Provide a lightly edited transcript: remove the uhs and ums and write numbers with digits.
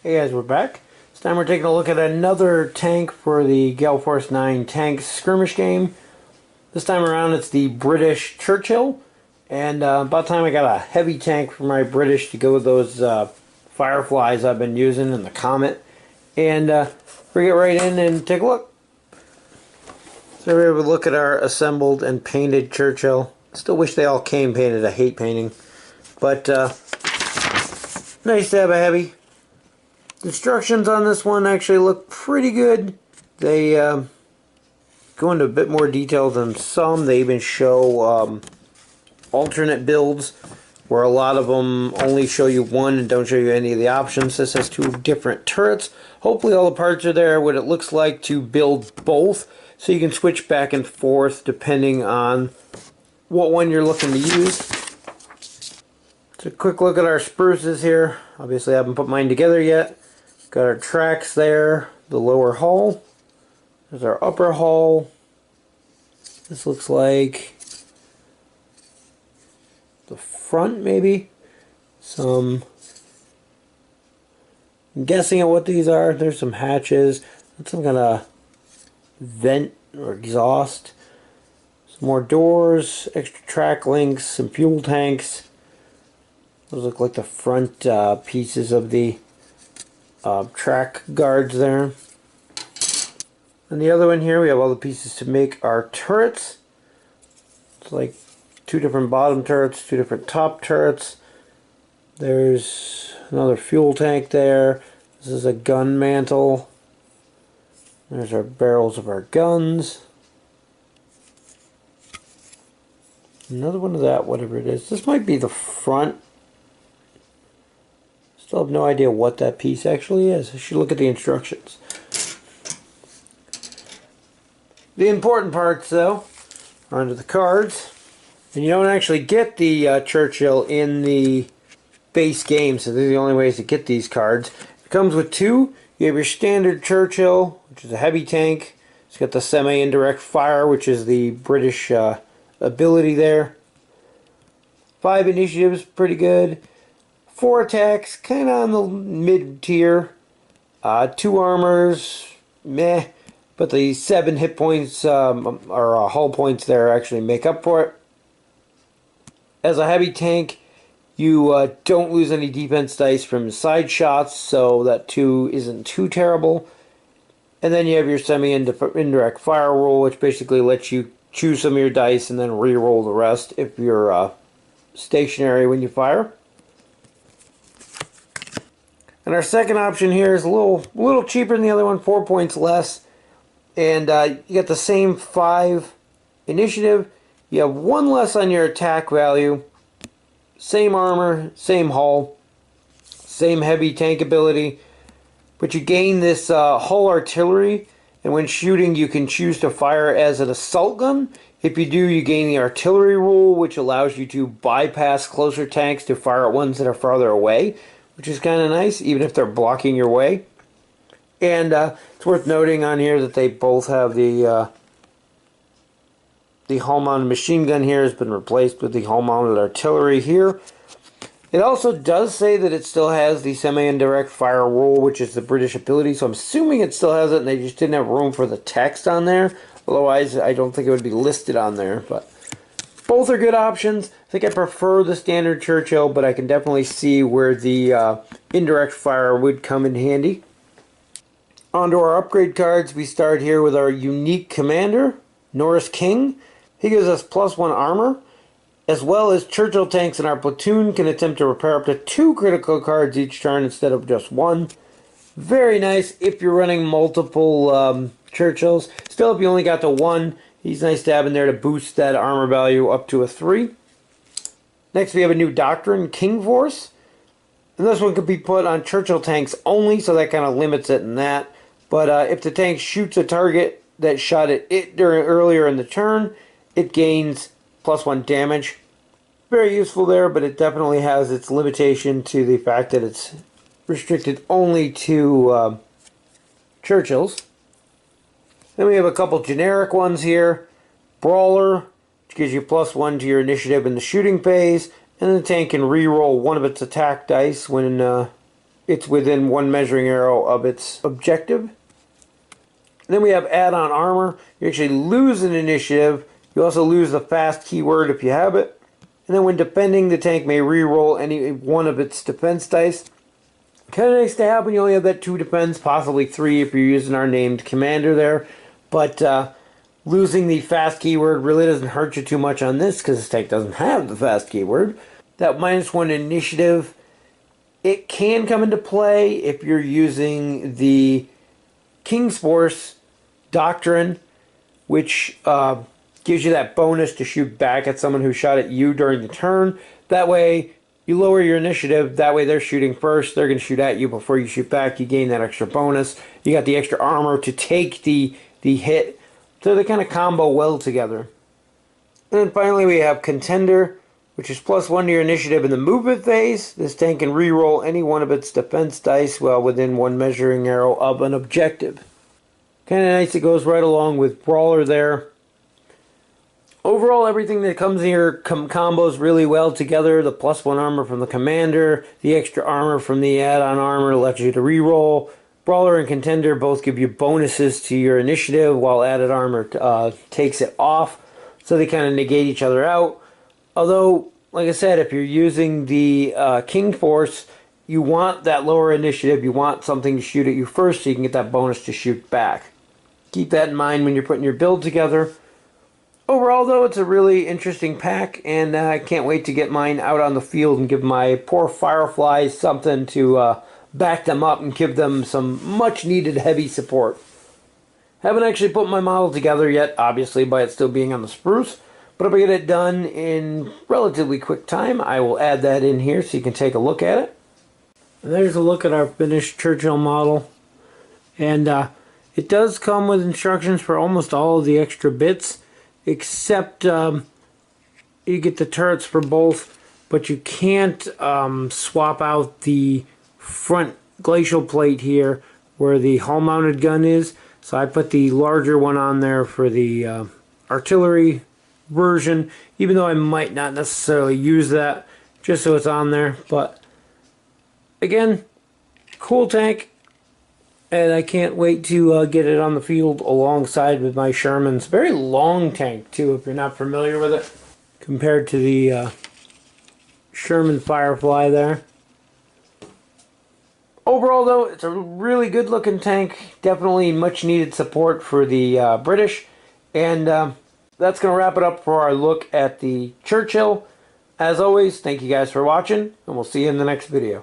Hey guys, we're back. This time we're taking a look at another tank for the Gale Force 9 tank skirmish game. This time around it's the British Churchill. And about time I got a heavy tank for my British to go with those Fireflies I've been using and the Comet. And we'll get right in and take a look. So we're able to look at our assembled and painted Churchill. Still wish they all came painted. I hate painting. But nice to have a heavy. Instructions on this one actually look pretty good. They go into a bit more detail than some. They even show alternate builds where a lot of them only show you one and don't show you any of the options. This has two different turrets. Hopefully all the parts are there, what it looks like to build both, so you can switch back and forth depending on what one you're looking to use. So a quick look at our spruces here. Obviously I haven't put mine together yet. Got our tracks there, the lower hull. There's our upper hull. This looks like the front, maybe. I'm guessing at what these are. There's some hatches. That's some kind of vent or exhaust. Some more doors, extra track links, some fuel tanks. Those look like the front pieces of the track guards there. And the other one here, we have all the pieces to make our turrets. It's like two different bottom turrets, two different top turrets. There's another fuel tank there. This is a gun mantle. There's our barrels of our guns. Another one of that, whatever it is. This might be the front. Still have no idea what that piece actually is. I should look at the instructions. The important parts, though, are under the cards. And you don't actually get the Churchill in the base game, so these are the only ways to get these cards. It comes with two. You have your standard Churchill, which is a heavy tank. It's got the semi-indirect fire, which is the British ability there. 5 initiatives, pretty good. 4 attacks, kind of on the mid-tier. 2 armors, meh. But the 7 hit points, or hull points there, actually make up for it. As a heavy tank, you don't lose any defense dice from side shots, so that 2 isn't too terrible. And then you have your semi-indirect fire rule, which basically lets you choose some of your dice and then re-roll the rest if you're stationary when you fire. And our second option here is a little cheaper than the other one, 4 points less. And you get the same 5 initiative. You have 1 less on your attack value. Same armor, same hull, same heavy tank ability. But you gain this hull artillery. And when shooting, you can choose to fire as an assault gun. If you do, you gain the artillery rule, which allows you to bypass closer tanks to fire at ones that are farther away, which is kind of nice, even if they're blocking your way. And it's worth noting on here that they both have the hull-mounted machine gun here has been replaced with the hull-mounted artillery here. It also does say that it still has the semi-indirect fire rule, which is the British ability, so I'm assuming it still has it, and they just didn't have room for the text on there. Otherwise, I don't think it would be listed on there, but both are good options. I think I prefer the standard Churchill, but I can definitely see where the indirect fire would come in handy. Onto our upgrade cards, we start here with our unique commander, Norris King. He gives us +1 armor, as well as Churchill tanks in our platoon can attempt to repair up to 2 critical cards each turn instead of just 1. Very nice if you're running multiple Churchills. Still, if you only got the 1, he's nice to have in there to boost that armor value up to a 3. Next, we have a new doctrine, King Force. And this one could be put on Churchill tanks only, so that kind of limits it in that. But if the tank shoots a target that shot at it earlier in the turn, it gains +1 damage. Very useful there, but it definitely has its limitation to the fact that it's restricted only to Churchills. Then we have a couple generic ones here. Brawler, which gives you +1 to your initiative in the shooting phase, and the tank can re-roll one of its attack dice when it's within 1 measuring arrow of its objective. And then we have add-on armor. You actually lose an initiative. You also lose the fast keyword if you have it. And then when defending, the tank may re-roll any one of its defense dice. Kind of nice to have when you only have that 2 defense, possibly 3 if you're using our named commander there. But losing the fast keyword really doesn't hurt you too much on this because this tank doesn't have the fast keyword. That -1 initiative, it can come into play if you're using the King's Force Doctrine, which gives you that bonus to shoot back at someone who shot at you during the turn. That way, you lower your initiative. That way, they're shooting first. They're going to shoot at you before you shoot back. You gain that extra bonus. You got the extra armor to take the hit. So they kind of combo well together. And then finally, we have Contender, which is +1 to your initiative in the movement phase. This tank can re-roll any one of its defense dice while within 1 measuring arrow of an objective. Kind of nice. It goes right along with Brawler there. Overall, everything that comes here combos really well together. The +1 armor from the Commander, the extra armor from the add-on armor lets you to re-roll. Brawler and Contender both give you bonuses to your initiative, while added armor takes it off. So they kind of negate each other out. Although, like I said, if you're using the King Force, you want that lower initiative. You want something to shoot at you first so you can get that bonus to shoot back. Keep that in mind when you're putting your build together. Overall, though, it's a really interesting pack, and I can't wait to get mine out on the field and give my poor Fireflies something to back them up and give them some much-needed heavy support. Haven't actually put my model together yet, obviously, by it still being on the spruce. But if I get it done in relatively quick time, I will add that in here so you can take a look at it. And there's a look at our finished Churchill model. And it does come with instructions for almost all of the extra bits, except you get the turrets for both, but you can't swap out the front glacial plate here where the hull-mounted gun is. So I put the larger one on there for the artillery version, even though I might not necessarily use that, just so it's on there. But again, cool tank, and I can't wait to get it on the field alongside with my Shermans. Very long tank too, if you're not familiar with it, compared to the Sherman Firefly there. Overall, though, it's a really good looking tank. Definitely much needed support for the British. And that's going to wrap it up for our look at the Churchill. As always, thank you guys for watching, and we'll see you in the next video.